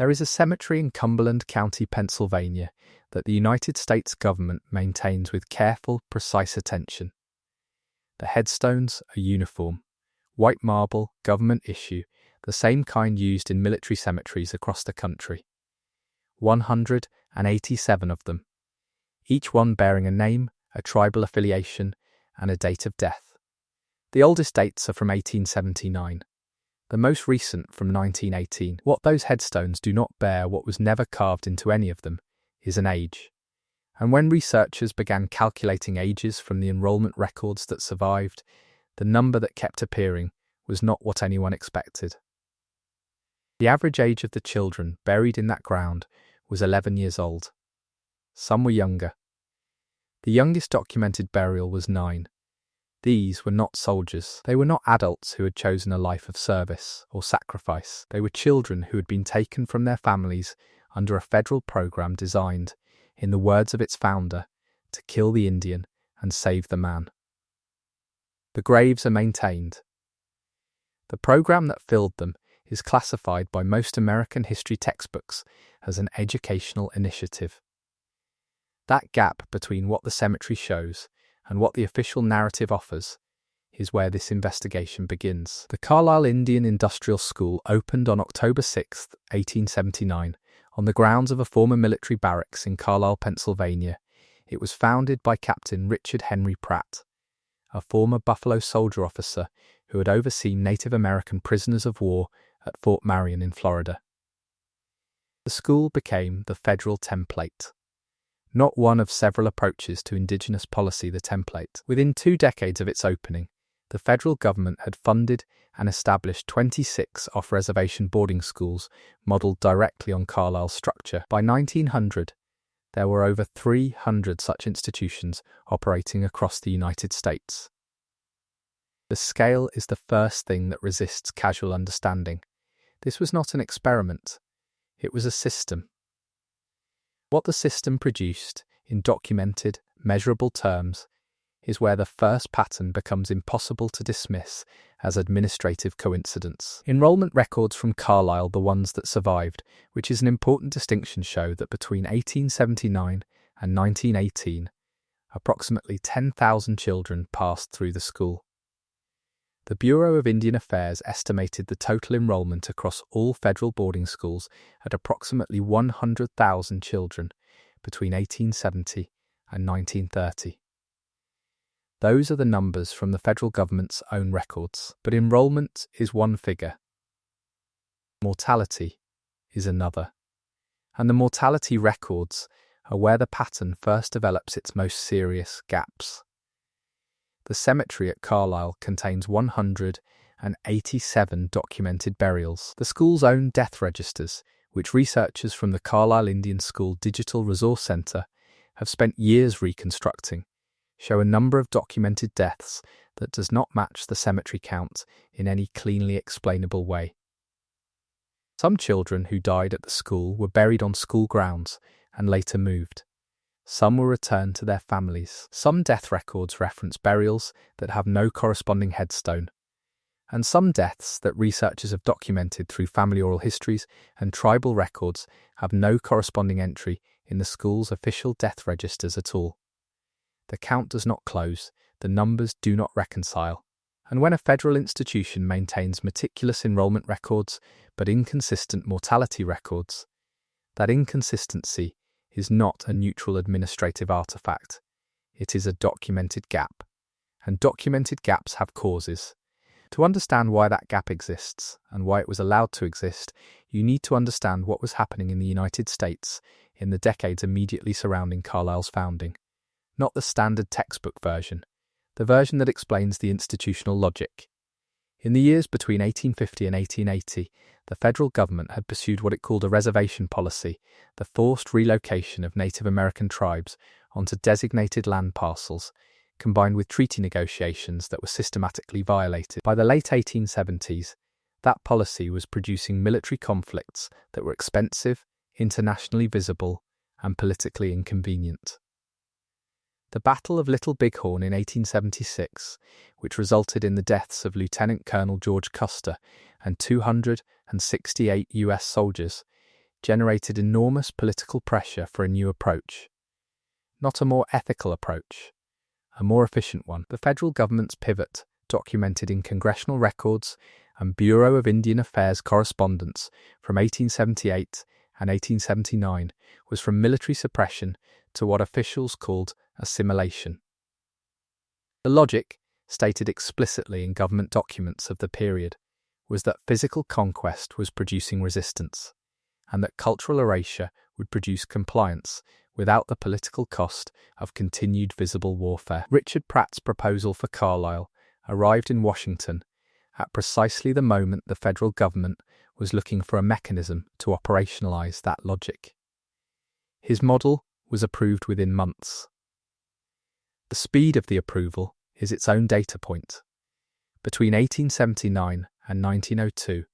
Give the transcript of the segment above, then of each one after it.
There is a cemetery in Cumberland County, Pennsylvania, that the United States government maintains with careful, precise attention. The headstones are uniform, white marble, government issue, the same kind used in military cemeteries across the country. 187 of them, each one bearing a name, a tribal affiliation, and a date of death. The oldest dates are from 1879. The most recent from 1918. What those headstones do not bear, what was never carved into any of them, is an age. And when researchers began calculating ages from the enrollment records that survived, the number that kept appearing was not what anyone expected. The average age of the children buried in that ground was 11 years old. Some were younger. The youngest documented burial was 9. These were not soldiers. They were not adults who had chosen a life of service or sacrifice. They were children who had been taken from their families under a federal program designed, in the words of its founder, to kill the Indian and save the man. The graves are maintained. The program that filled them is classified by most American history textbooks as an educational initiative. That gap between what the cemetery shows and what the official narrative offers is where this investigation begins. The Carlisle Indian Industrial School opened on October 6, 1879, on the grounds of a former military barracks in Carlisle, Pennsylvania. It was founded by Captain Richard Henry Pratt, a former Buffalo soldier officer who had overseen Native American prisoners of war at Fort Marion in Florida. The school became the federal template. Not one of several approaches to indigenous policy, the template. Within 2 decades of its opening, the federal government had funded and established 26 off-reservation boarding schools modelled directly on Carlisle's structure. By 1900, there were over 300 such institutions operating across the United States. The scale is the first thing that resists casual understanding. This was not an experiment. It was a system. What the system produced, in documented, measurable terms, is where the first pattern becomes impossible to dismiss as administrative coincidence. Enrollment records from Carlisle, the ones that survived, which is an important distinction, show that between 1879 and 1918, approximately 10,000 children passed through the school. The Bureau of Indian Affairs estimated the total enrollment across all federal boarding schools at approximately 100,000 children between 1870 and 1930. Those are the numbers from the federal government's own records, but enrollment is one figure. Mortality is another. And the mortality records are where the pattern first develops its most serious gaps. The cemetery at Carlisle contains 187 documented burials. The school's own death registers, which researchers from the Carlisle Indian School Digital Resource Centre have spent years reconstructing, show a number of documented deaths that does not match the cemetery count in any cleanly explainable way. Some children who died at the school were buried on school grounds and later moved. Some were returned to their families. Some death records reference burials that have no corresponding headstone, and some deaths that researchers have documented through family oral histories and tribal records have no corresponding entry in the school's official death registers at all. The count does not close, the numbers do not reconcile, and when a federal institution maintains meticulous enrollment records but inconsistent mortality records, that inconsistency is not a neutral administrative artifact. It is a documented gap, and documented gaps have causes. To understand why that gap exists and why it was allowed to exist, you need to understand what was happening in the United States in the decades immediately surrounding Carlisle's founding. Not the standard textbook version, the version that explains the institutional logic. In the years between 1850 and 1880, the federal government had pursued what it called a reservation policy, the forced relocation of Native American tribes onto designated land parcels, combined with treaty negotiations that were systematically violated. By the late 1870s, that policy was producing military conflicts that were expensive, internationally visible, and politically inconvenient. The Battle of Little Bighorn in 1876, which resulted in the deaths of Lieutenant Colonel George Custer and 268 U.S. soldiers, generated enormous political pressure for a new approach. Not a more ethical approach, a more efficient one. The federal government's pivot, documented in congressional records and Bureau of Indian Affairs correspondence from 1878 and 1879, was from military suppression to what officials called assimilation. The logic, stated explicitly in government documents of the period, was that physical conquest was producing resistance, and that cultural erasure would produce compliance without the political cost of continued visible warfare. Richard Pratt's proposal for Carlisle arrived in Washington at precisely the moment the federal government was looking for a mechanism to operationalize that logic. His model was approved within months. The speed of the approval is its own data point. Between 1879 and 1902,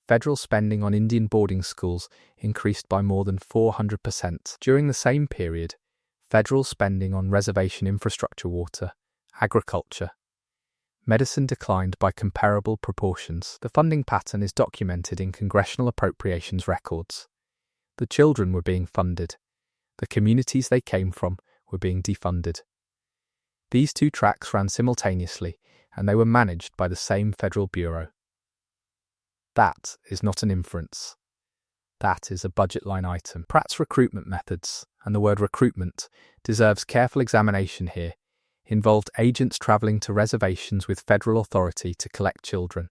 federal spending on Indian boarding schools increased by more than 400%. During the same period, federal spending on reservation infrastructure, water, agriculture, medicine declined by comparable proportions. The funding pattern is documented in congressional appropriations records. The children were being funded. The communities they came from were being defunded. These two tracks ran simultaneously, and they were managed by the same federal bureau. That is not an inference. That is a budget line item. Pratt's recruitment methods, and the word recruitment deserves careful examination here, involved agents travelling to reservations with federal authority to collect children,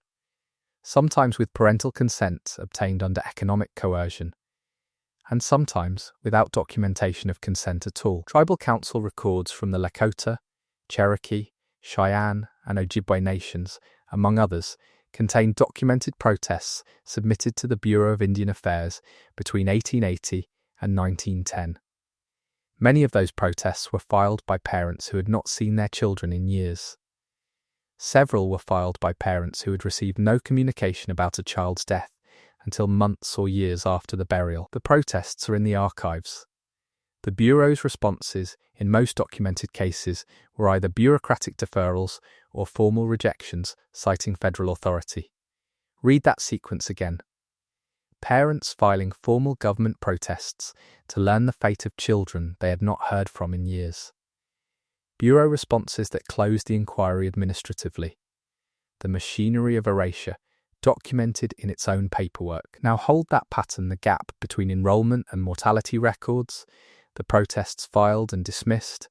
sometimes with parental consent obtained under economic coercion, and sometimes without documentation of consent at all. Tribal council records from the Lakota, Cherokee, Cheyenne, and Ojibwe nations, among others, contain documented protests submitted to the Bureau of Indian Affairs between 1880 and 1910. Many of those protests were filed by parents who had not seen their children in years. Several were filed by parents who had received no communication about a child's death until months or years after the burial. The protests are in the archives. The Bureau's responses, in most documented cases, were either bureaucratic deferrals or formal rejections citing federal authority. Read that sequence again. Parents filing formal government protests to learn the fate of children they had not heard from in years. Bureau responses that closed the inquiry administratively. The machinery of erasure, documented in its own paperwork. Now hold that pattern, the gap between enrollment and mortality records, the protests filed and dismissed,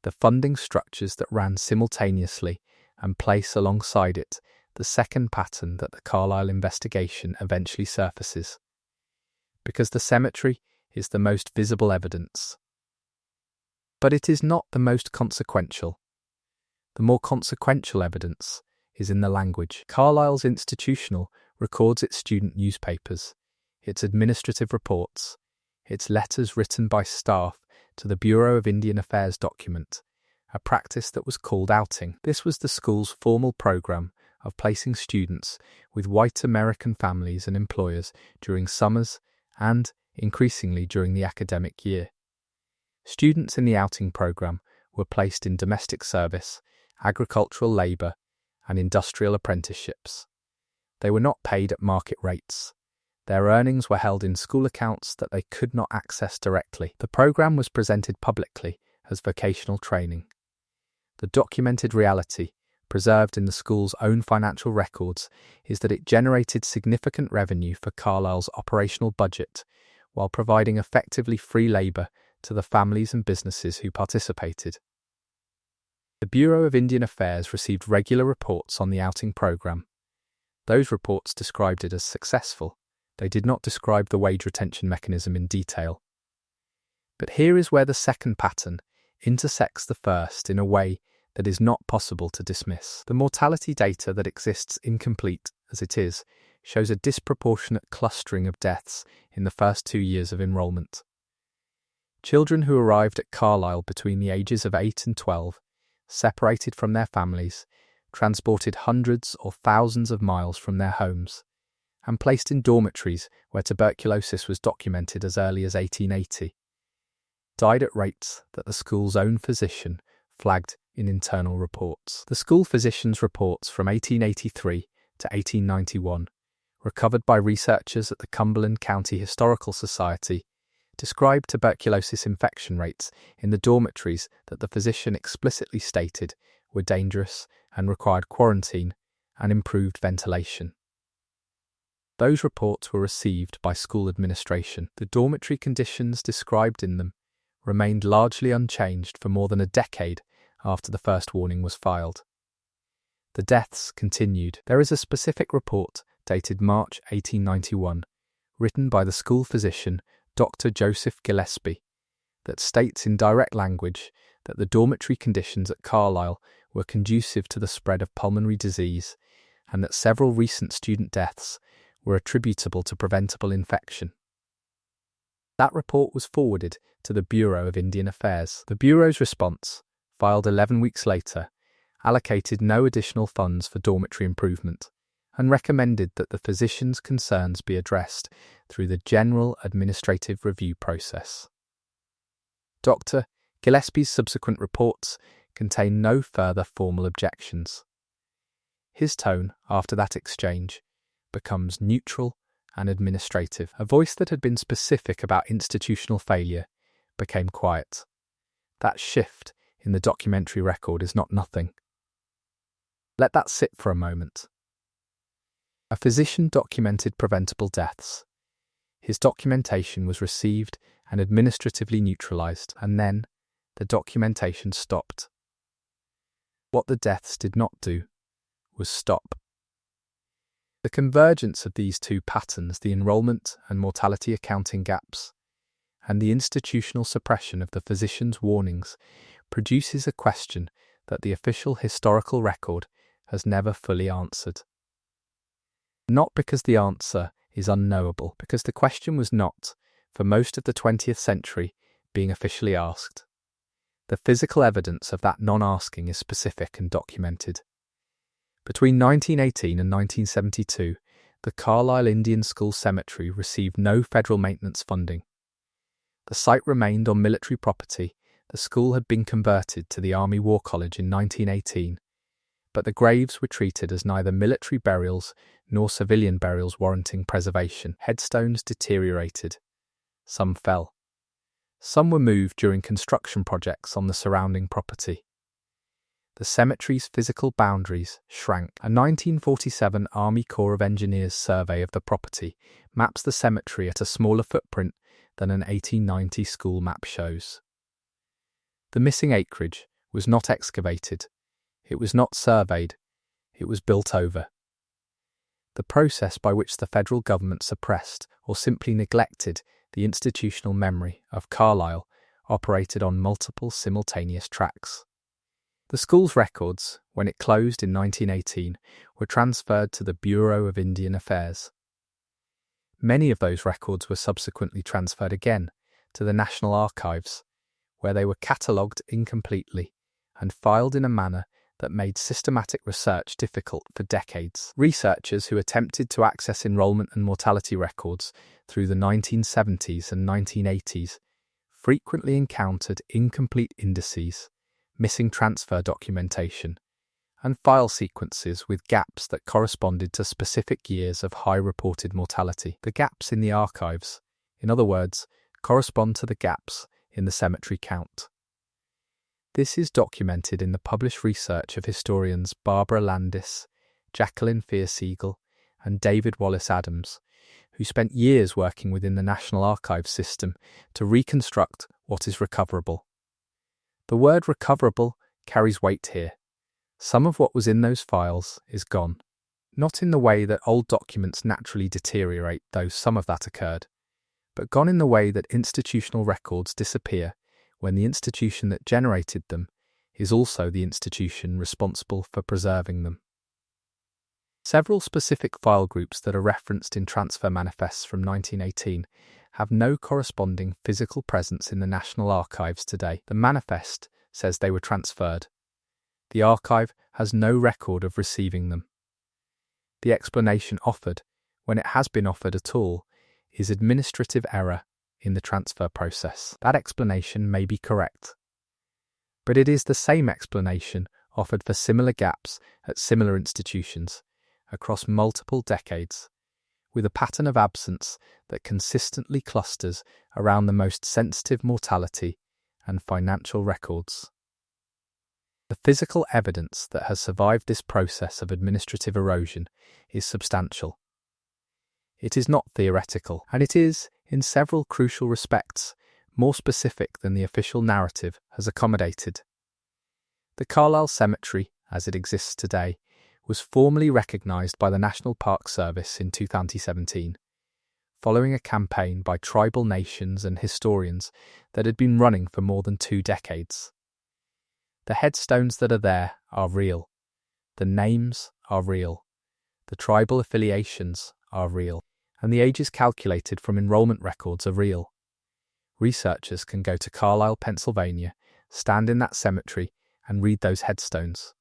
the funding structures that ran simultaneously, and place alongside it the second pattern that the Carlisle investigation eventually surfaces. Because the cemetery is the most visible evidence. But it is not the most consequential. The more consequential evidence is in the language. Carlisle's institutional records its student newspapers, its administrative reports, its letters written by staff to the Bureau of Indian Affairs document, a practice that was called outing. This was the school's formal program of placing students with white American families and employers during summers and, increasingly, during the academic year. Students in the outing program were placed in domestic service, agricultural labour, and industrial apprenticeships. They were not paid at market rates. Their earnings were held in school accounts that they could not access directly. The program was presented publicly as vocational training. The documented reality, preserved in the school's own financial records, is that it generated significant revenue for Carlisle's operational budget while providing effectively free labour to the families and businesses who participated. The Bureau of Indian Affairs received regular reports on the outing program. Those reports described it as successful. They did not describe the wage retention mechanism in detail. But here is where the second pattern intersects the first in a way that is not possible to dismiss. The mortality data that exists, incomplete as it is, shows a disproportionate clustering of deaths in the first 2 years of enrollment. Children who arrived at Carlisle between the ages of 8 and 12, separated from their families, transported hundreds or thousands of miles from their homes, and placed in dormitories where tuberculosis was documented as early as 1880, died at rates that the school's own physician flagged in internal reports. The school physician's reports from 1883 to 1891 recovered by researchers at the Cumberland County Historical Society, described tuberculosis infection rates in the dormitories that the physician explicitly stated were dangerous and required quarantine and improved ventilation. Those reports were received by school administration. The dormitory conditions described in them remained largely unchanged for more than a decade after the first warning was filed. The deaths continued. There is a specific report dated March 1891, written by the school physician Dr. Joseph Gillespie, that states in direct language that the dormitory conditions at Carlisle were conducive to the spread of pulmonary disease and that several recent student deaths were attributable to preventable infection. That report was forwarded to the Bureau of Indian Affairs. The Bureau's response, filed 11 weeks later, allocated no additional funds for dormitory improvement and recommended that the physician's concerns be addressed through the General Administrative Review process. Dr. Gillespie's subsequent reports contain no further formal objections. His tone after that exchange becomes neutral and administrative. A voice that had been specific about institutional failure became quiet. That shift in the documentary record is not nothing. Let that sit for a moment. A physician documented preventable deaths. His documentation was received and administratively neutralized, and then the documentation stopped. What the deaths did not do was stop. The convergence of these two patterns, the enrollment and mortality accounting gaps, and the institutional suppression of the physician's warnings, produces a question that the official historical record has never fully answered. Not because the answer is unknowable, because the question was not, for most of the 20th century, being officially asked. The physical evidence of that non-asking is specific and documented. Between 1918 and 1972, the Carlisle Indian School cemetery received no federal maintenance funding. The site remained on military property. The school had been converted to the Army War College in 1918, but the graves were treated as neither military burials nor civilian burials warranting preservation. Headstones deteriorated. Some fell. Some were moved during construction projects on the surrounding property. The cemetery's physical boundaries shrank. A 1947 Army Corps of Engineers survey of the property maps the cemetery at a smaller footprint than an 1890 school map shows. The missing acreage was not excavated. It was not surveyed. It was built over. The process by which the federal government suppressed or simply neglected the institutional memory of Carlisle operated on multiple simultaneous tracks. The school's records, when it closed in 1918, were transferred to the Bureau of Indian Affairs. Many of those records were subsequently transferred again to the National Archives, where they were catalogued incompletely and filed in a manner that made systematic research difficult for decades. Researchers who attempted to access enrollment and mortality records through the 1970s and 1980s frequently encountered incomplete indices, missing transfer documentation, and file sequences with gaps that corresponded to specific years of high reported mortality. The gaps in the archives, in other words, correspond to the gaps in the cemetery count. This is documented in the published research of historians Barbara Landis, Jacqueline Fear-Siegel, and David Wallace Adams, who spent years working within the National Archives system to reconstruct what is recoverable. The word recoverable carries weight here. Some of what was in those files is gone, not in the way that old documents naturally deteriorate, though some of that occurred, but gone in the way that institutional records disappear when the institution that generated them is also the institution responsible for preserving them. Several specific file groups that are referenced in transfer manifests from 1918 have no corresponding physical presence in the National Archives today. The manifest says they were transferred. The archive has no record of receiving them. The explanation offered, when it has been offered at all, is administrative error in the transfer process. That explanation may be correct, but it is the same explanation offered for similar gaps at similar institutions across multiple decades, with a pattern of absence that consistently clusters around the most sensitive mortality and financial records. The physical evidence that has survived this process of administrative erosion is substantial. It is not theoretical, and it is, in several crucial respects, more specific than the official narrative has accommodated. The Carlisle Cemetery, as it exists today, was formally recognised by the National Park Service in 2017, following a campaign by tribal nations and historians that had been running for more than 2 decades. The headstones that are there are real. The names are real. The tribal affiliations are real. And the ages calculated from enrollment records are real. Researchers can go to Carlisle, Pennsylvania, stand in that cemetery, and read those headstones.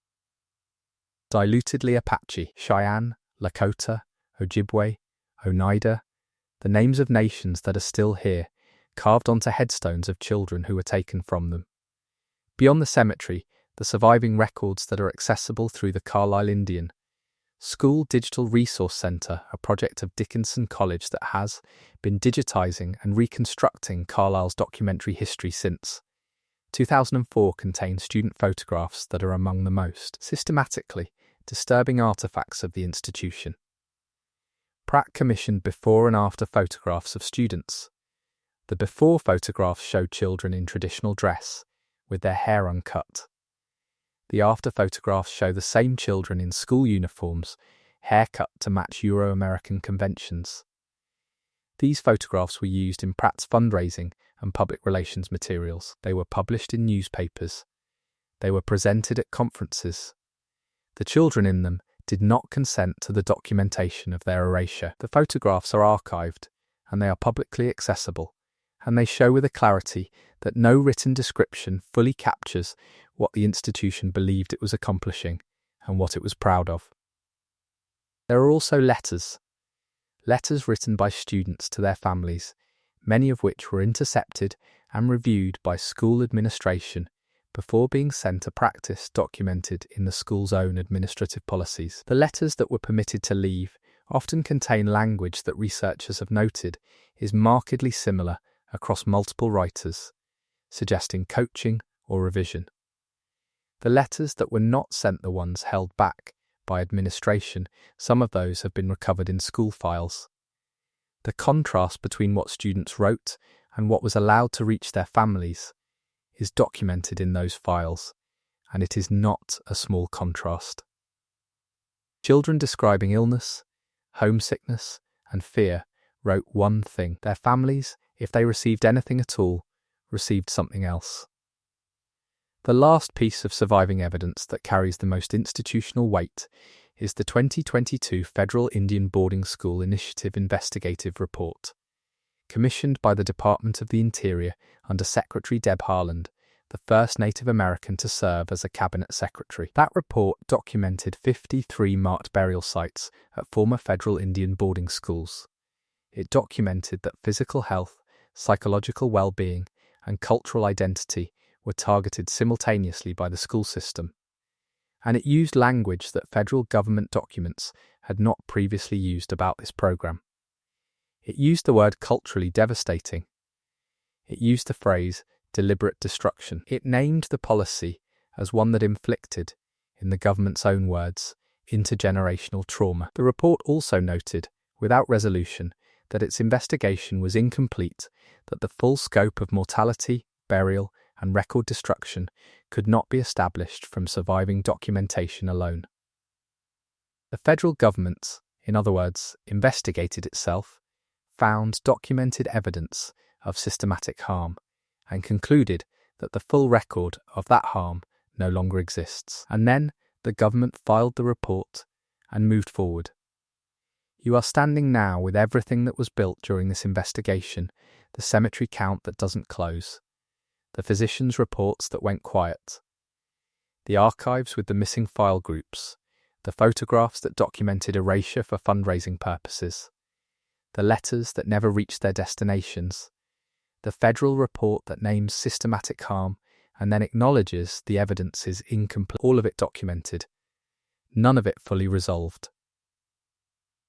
Dilutedly Apache, Cheyenne, Lakota, Ojibwe, Oneida, the names of nations that are still here, carved onto headstones of children who were taken from them. Beyond the cemetery, the surviving records that are accessible through the Carlisle Indian School Digital Resource Centre, a project of Dickinson College that has been digitising and reconstructing Carlisle's documentary history since 2004, contains student photographs that are among the most systematically disturbing artefacts of the institution. Pratt commissioned before and after photographs of students. The before photographs show children in traditional dress, with their hair uncut. The after photographs show the same children in school uniforms, haircut to match Euro-American conventions. These photographs were used in Pratt's fundraising and public relations materials. They were published in newspapers. They were presented at conferences. The children in them did not consent to the documentation of their erasure. The photographs are archived, and they are publicly accessible, and they show with a clarity that no written description fully captures what the institution believed it was accomplishing and what it was proud of. There are also letters written by students to their families, many of which were intercepted and reviewed by school administration before being sent to practice documented in the school's own administrative policies. The letters that were permitted to leave often contain language that researchers have noted is markedly similar across multiple writers, suggesting coaching or revision. The letters that were not sent, the ones held back by administration, some of those have been recovered in school files. The contrast between what students wrote and what was allowed to reach their families is documented in those files, and it is not a small contrast. Children describing illness, homesickness, and fear wrote one thing. Their families, if they received anything at all, received something else. The last piece of surviving evidence that carries the most institutional weight is the 2022 Federal Indian Boarding School Initiative Investigative Report, commissioned by the Department of the Interior under Secretary Deb Haaland, the first Native American to serve as a cabinet secretary. That report documented 53 marked burial sites at former federal Indian boarding schools. It documented that physical health, psychological well-being, and cultural identity were targeted simultaneously by the school system, and it used language that federal government documents had not previously used about this program. It used the word culturally devastating. It used the phrase deliberate destruction. It named the policy as one that inflicted, in the government's own words, intergenerational trauma. The report also noted, without resolution, that its investigation was incomplete, that the full scope of mortality, burial, and record destruction could not be established from surviving documentation alone. The federal government, in other words, investigated itself, found documented evidence of systematic harm, and concluded that the full record of that harm no longer exists. And then the government filed the report and moved forward. You are standing now with everything that was built during this investigation, the cemetery count that doesn't close, the physicians' reports that went quiet, the archives with the missing file groups, the photographs that documented erasure for fundraising purposes, the letters that never reached their destinations, the federal report that names systematic harm and then acknowledges the evidence is incomplete, all of it documented, none of it fully resolved.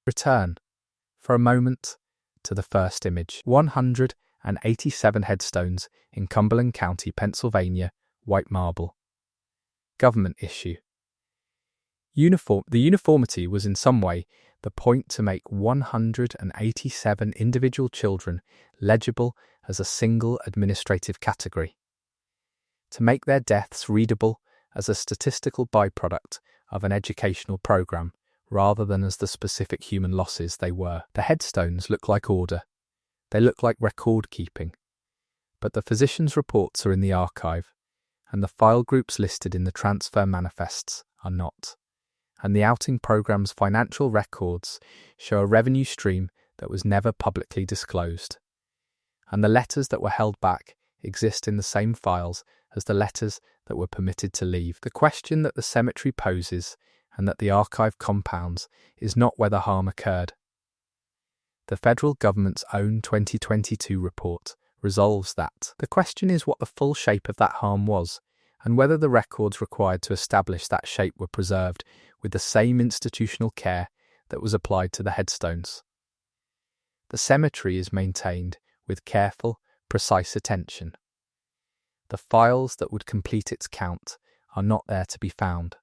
Return. for a moment to the first image. 187 headstones in Cumberland County, Pennsylvania, white marble. Government issue. The uniformity was in some way the point to make 187 individual children legible as a single administrative category, to make their deaths readable as a statistical byproduct of an educational program rather than as the specific human losses they were. The headstones look like order. They look like record keeping. But the physicians' reports are in the archive, and the file groups listed in the transfer manifests are not. And the outing program's financial records show a revenue stream that was never publicly disclosed. And the letters that were held back exist in the same files as the letters that were permitted to leave. The question that the cemetery poses and that the archive compounds is not whether harm occurred. The federal government's own 2022 report resolves that. The question is what the full shape of that harm was, and whether the records required to establish that shape were preserved with the same institutional care that was applied to the headstones. The cemetery is maintained with careful, precise attention. The files that would complete its count are not there to be found.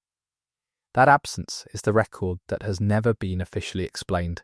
That absence is the record that has never been officially explained.